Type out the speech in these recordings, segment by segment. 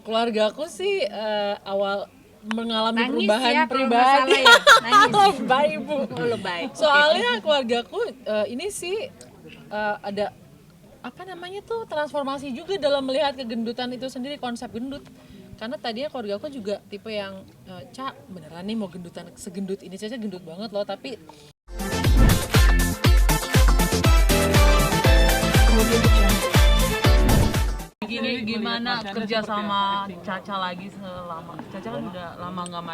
Keluarga aku sih awal mengalami Nangis perubahan ya kalau pribadi. masalah ya, nangis. Lebay, Bu. Oh, lebay. Soalnya keluargaku ini sih ada apa namanya tuh transformasi juga dalam melihat kegendutan itu sendiri, konsep gendut. Karena tadinya keluarga aku juga tipe yang Ca beneran nih mau gendutan segendut ini, Caca gendut banget loh, tapi gimana kerja sama Caca lagi selama Caca kan udah lama nggak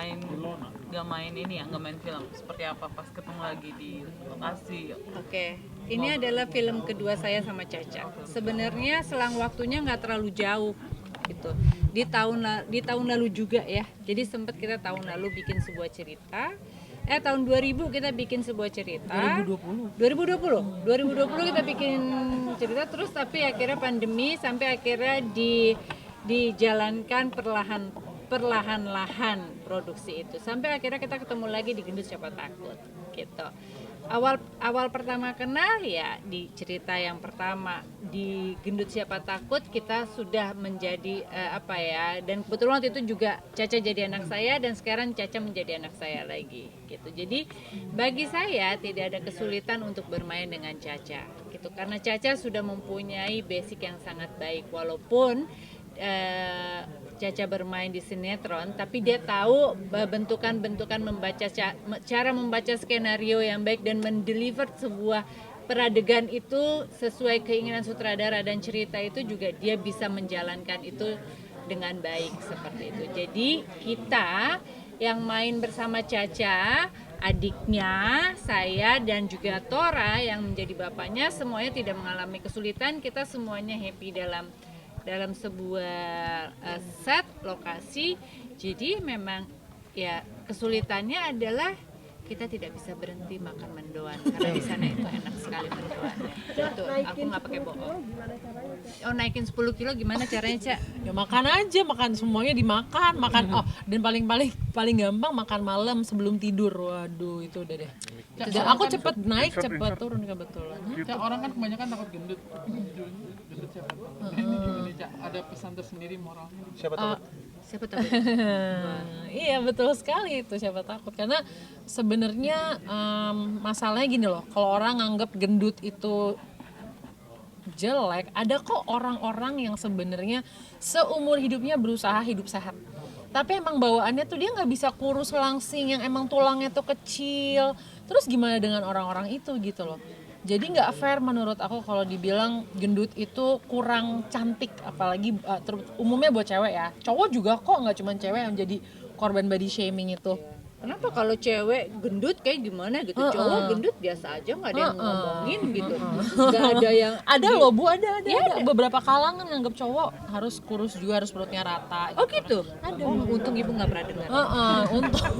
main ini ya, nggak main film. Seperti apa pas ketemu lagi di lokasi? Oke, ini adalah film kedua saya sama Caca. Sebenarnya selang waktunya nggak terlalu jauh gitu. Di tahun lalu juga ya. Jadi sempat kita tahun lalu bikin sebuah cerita. Tahun 2000 kita bikin sebuah cerita. 2020 kita bikin cerita, terus tapi akhirnya pandemi sampai akhirnya dijalankan perlahan-lahan produksi itu sampai akhirnya kita ketemu lagi di Gendut Siapa Takut gitu. Awal pertama kenal ya di cerita yang pertama di Gendut Siapa Takut kita sudah menjadi dan kebetulan waktu itu juga Caca jadi anak saya dan sekarang Caca menjadi anak saya lagi gitu. Jadi bagi saya tidak ada kesulitan untuk bermain dengan Caca gitu karena Caca sudah mempunyai basic yang sangat baik walaupun Caca bermain di sinetron, tapi dia tahu bentukan-bentukan cara membaca skenario yang baik dan mendeliver sebuah peradegan itu sesuai keinginan sutradara dan cerita itu juga dia bisa menjalankan itu dengan baik seperti itu. Jadi kita yang main bersama Caca, adiknya, saya dan juga Tora yang menjadi bapaknya semuanya tidak mengalami kesulitan, kita semuanya happy dalam sebuah set lokasi. Jadi memang ya kesulitannya adalah kita tidak bisa berhenti makan mendoan karena di sana itu enak sekali mendoannya. Betul, aku nggak pakai bohong. Oh, naikin 10 kilo gimana caranya, Cak? ya makan aja, makan semuanya dimakan, dan paling gampang makan malam sebelum tidur. Waduh, itu udah deh. Dan aku cepet naik, cepet turun kebetulan. Cak, orang kan kebanyakan takut gendut. Gendut siapa tuh? Ini gimana, Cak? Ada pesan tersendiri moralnya? Siapa tahu? Siapa tahu? Iya betul sekali itu, siapa takut. Karena sebenarnya masalahnya gini loh, kalau orang nganggap gendut itu jelek, ada kok orang-orang yang sebenarnya seumur hidupnya berusaha hidup sehat, tapi emang bawaannya tuh dia nggak bisa kurus langsing yang emang tulangnya tuh kecil. Terus gimana dengan orang-orang itu gitu loh. Jadi nggak fair menurut aku kalau dibilang gendut itu kurang cantik, apalagi umumnya buat cewek ya. Cowok juga kok, nggak cuma cewek yang jadi korban body shaming itu. Kenapa kalau cewek gendut kayak gimana gitu? Cowok gendut biasa aja, nggak ada yang ngomongin gitu. Nggak ada yang ada loh Bu, ada beberapa kalangan nganggap cowok harus kurus juga, harus perutnya rata. Oh gitu? Ada. Oh, untung ibu nggak pernah dengar. Untung.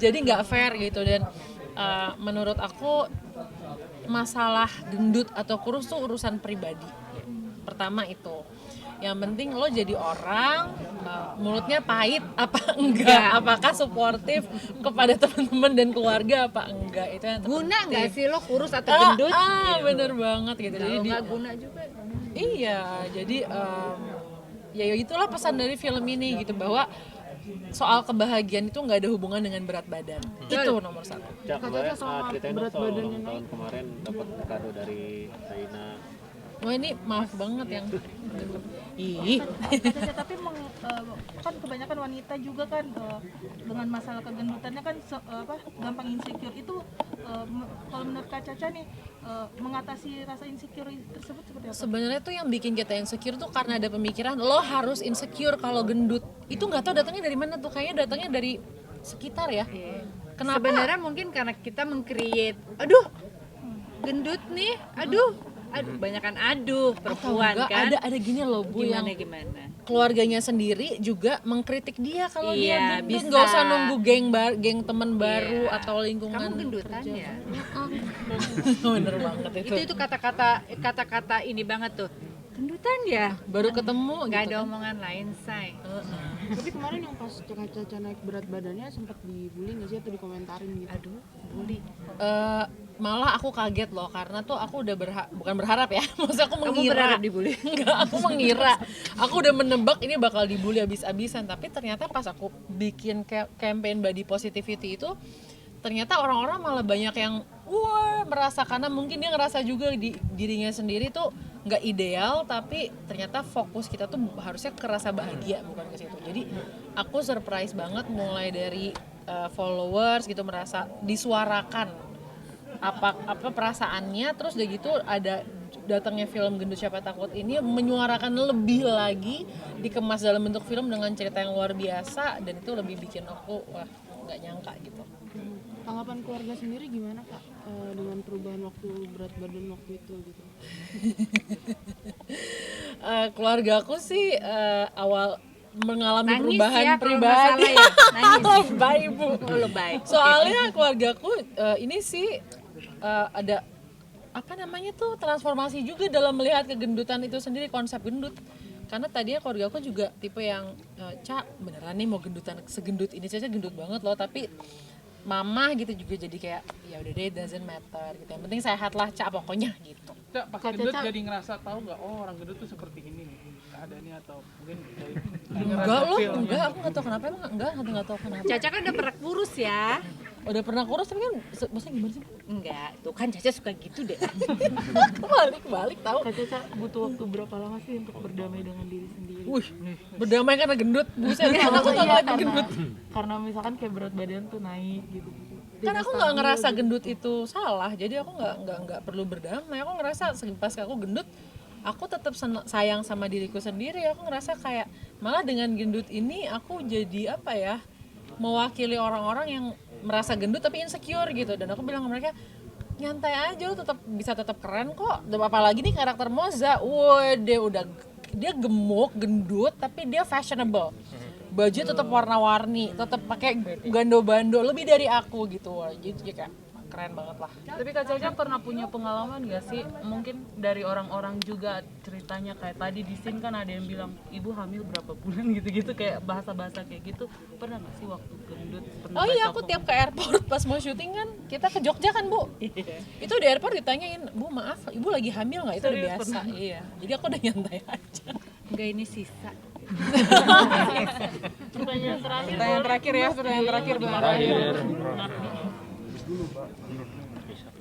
Jadi nggak fair gitu. Dan menurut aku masalah gendut atau kurus tuh urusan pribadi. Pertama itu. Yang penting lo jadi orang mulutnya pahit apa enggak, apakah suportif kepada teman-teman dan keluarga apa enggak, itu yang terpenting. Guna nggak sih lo kurus atau gendut? Bener banget gitu. Kalau nggak guna juga. Iya, jadi ya itulah pesan dari film ini gitu, bahwa soal kebahagiaan itu nggak ada hubungan dengan berat badan. Itu nomor satu. Cak, kemarin ceritain dong soal ulang tahun kemarin dapat kado dari Saina. Wah, ini maaf banget yang ih. Tapi kan kebanyakan wanita juga kan dengan masalah kegendutannya kan gampang insecure itu. Kalau menurut Kak Caca nih mengatasi rasa insecure tersebut seperti apa? Sebenarnya tuh yang bikin kita insecure tuh karena ada pemikiran lo harus insecure kalau gendut. Itu nggak tahu datangnya dari mana tuh, kayaknya datangnya dari sekitar ya. Kenapa? Sebenarnya mungkin karena kita meng-create, aduh gendut nih, aduh banyakan perempuan kan. Ada gini loh Bu, gimana yang keluarganya sendiri juga mengkritik dia kalau dia gendut. Bisa. Nggak usah nunggu geng teman baru atau lingkungan. Kamu gendutan ya? Bener banget itu. Itu kata-kata ini banget tuh. gendutan ya, baru ketemu nggak gitu ada kan. omongan lain say. Tapi kemarin yang pas Caca naik berat badannya sempat dibully nggak sih atau dikomentarin gitu? Aduh, bully. Malah aku kaget loh karena tuh aku udah bukan berharap ya, maksudnya aku Kamu mengira. berharap dibully? Enggak, aku mengira. Aku udah menebak ini bakal dibully abis-abisan, tapi ternyata pas aku bikin campaign body positivity itu, ternyata orang-orang malah banyak yang merasa, karena mungkin dia ngerasa juga di dirinya sendiri tuh nggak ideal, tapi ternyata fokus kita tuh harusnya ke rasa bahagia, bukan ke situ. Jadi aku surprise banget mulai dari followers gitu merasa disuarakan apa perasaannya, terus udah gitu ada datangnya film Gendut Siapa Takut ini menyuarakan lebih lagi, dikemas dalam bentuk film dengan cerita yang luar biasa, dan itu lebih bikin aku wah nggak nyangka gitu. Tanggapan keluarga sendiri gimana Kak dengan perubahan waktu berat badan waktu itu gitu? Keluarga aku sih awal mengalami Nangis perubahan ya, kalau pribadi. masalah ya, nangis. Lebay Bu. Oh, lebay. Soalnya keluargaku ini sih ada apa namanya tuh transformasi juga dalam melihat kegendutan itu sendiri, konsep gendut. Karena tadinya keluarga aku juga tipe yang Cak beneran nih mau gendutan segendut ini, Caca gendut banget loh, tapi mama gitu juga jadi kayak ya udah deh, doesn't matter gitu, yang penting sehat lah Cak pokoknya gitu. Cak, pas gendut jadi ngerasa tahu nggak, oh orang gendut tuh seperti ini nih keadaannya, atau mungkin dari Enggak loh, enggak, aku nggak tahu kenapa, emang nggak tahu kenapa. Caca kan udah pernah kurus ya? Udah pernah kurus tapi kan maksudnya gimana sih? Enggak, tuh kan Caca suka gitu deh. Balik tahu. Kak Caca butuh waktu berapa lama sih untuk berdamai dengan diri sendiri? Wih, berdamai karena gendut, buset. Karena aku nggak ngeliat gendut. Karena misalkan kayak berat badan tuh naik gitu. Kan aku nggak ngerasa gendut itu salah, jadi aku nggak perlu berdamai. Aku ngerasa pas aku gendut, aku tetap sayang sama diriku sendiri. Aku ngerasa kayak malah dengan gendut ini aku jadi apa ya, mewakili orang-orang yang merasa gendut tapi insecure gitu. Dan aku bilang ke mereka, nyantai aja, lu tetap keren kok. Dan apalagi nih karakter Moza, dia gemuk, gendut, tapi dia fashionable. Baju tetap warna-warni, tetap pakai gando-bando, lebih dari aku gitu. Jadi kayak keren banget lah. Tapi Kak Caca pernah punya pengalaman gak sih? Mungkin dari orang-orang juga ceritanya kayak tadi di scene kan ada yang bilang ibu hamil berapa bulan gitu-gitu, kayak bahasa-bahasa kayak gitu. Pernah gak sih waktu gendut? Oh iya, aku tiap ke airport pas mau syuting kan, kita ke Jogja kan Bu. Itu di airport ditanyain, Bu maaf, ibu lagi hamil nggak? Itu udah biasa. Iya, jadi aku udah nyantai aja. Enggak, ini sisa. Pertanyaan terakhir. Pertanyaan terakhir ya, pertanyaan terakhir.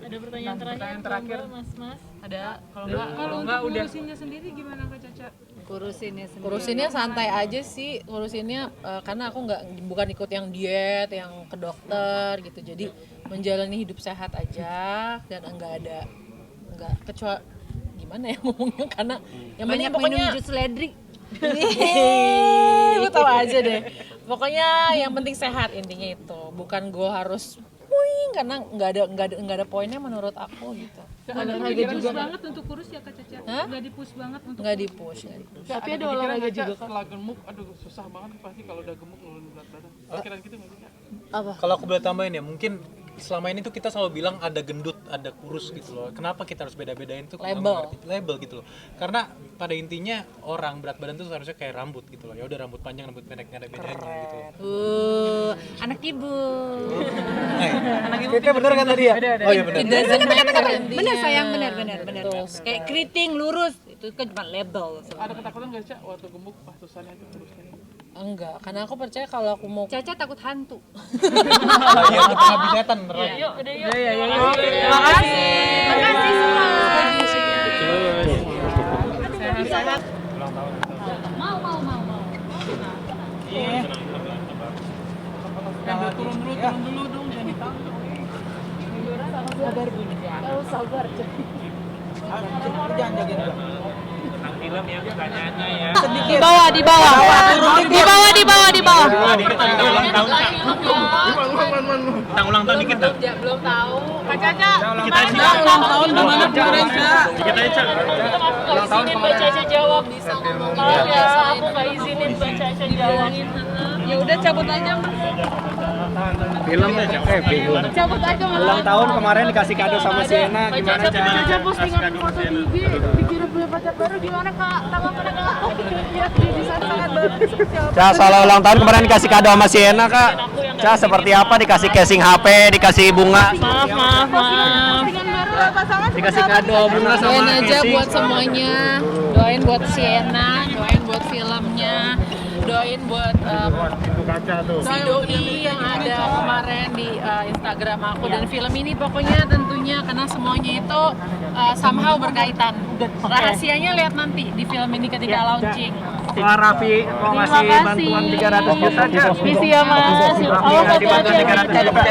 Ada pertanyaan terakhir. Mas. Ada? Kalau enggak udah. Kurusinnya sendiri gimana Kak Caca? Kurusinnya sendiri. Kurusinnya santai aja sih, kurusinnya karena aku bukan ikut yang diet, yang ke dokter gitu. Jadi menjalani hidup sehat aja, dan enggak kecuali gimana ya ngomongnya, karena yang penting Banyak pokoknya minum jus ledri. lu tahu aja deh. Pokoknya yang penting sehat, intinya itu. Bukan gue harus karena nggak ada poinnya menurut aku gitu. Olahraga juga banget untuk kurus ya Kak Caca? Hah? Nggak di-push banget untuk Nggak di push. Tapi ada olahraga juga Kak. setelah gemuk, aduh susah banget pasti kalau udah gemuk nurun berat badan. Pikiran gitu nggak sih Kak? Kalau aku boleh tambahin ya, mungkin selama ini tuh kita selalu bilang ada gendut, ada kurus gitu loh. Kenapa kita harus beda-bedain tuh? Label gitu loh. Karena pada intinya orang berat badan tuh seharusnya kayak rambut gitu loh. Ya udah, rambut panjang, rambut pendek, nggak ada bedanya gitu. Anak ibu. Kita bener kan tadi ya? Oh iya bener. It doesn't matter intinya. Bener sayang, bener. Betul. Kayak keriting lurus, itu kan cuma label. Ada ketakutan nggak Cak waktu gemuk pas tusannya itu kurusnya? Enggak, karena aku percaya kalau aku mau Caca takut hantu. Iya, kita habis setan beneran. Yuk, udah yuk. Terima kasih semua. sehat. Turun dulu dong, jangan ditangkap. Film ya pertanyaannya ya. Di bawah. Tahun ulang tahun dikit dong. Belum tahu. Kak Caca, Dikit aja. Ulang tahun gimana kemarin, Kak? Dikit aja, Cak. ulang tahun Mbak Caca jawab bisa ngomong. Maaf ya, aku nggak izinin Mbak Caca jawab. Ya udah cabut aja Mas. Film deh, film. Cabut aja Mas. Ulang tahun kemarin dikasih kado sama Sienna, gimana Cak? Caca postingan foto di IG, dikira punya pacar baru gimana Kak? Tanggapannya Kak? Ya, di sana sangat bagus. Cak, soal ulang tahun kemarin dikasih kado sama Sienna Kak. Cak, seperti apa? Dikasih casing HP, dikasih bunga, Maaf. Postingan baru pasangan dikasih kado bunga sama Doain aja casing. buat semuanya. Doain buat Sienna, doain buat filmnya, doain buat si Doi yang ada kemarin di Instagram aku dan film ini pokoknya tentunya karena semuanya itu somehow berkaitan. Rahasianya lihat nanti di film ini ketika launching. Wah, Raffi mau ngasih bantuan 300 juta Cak. Misi ya Mas. Awas hati-hati ya. Lepas.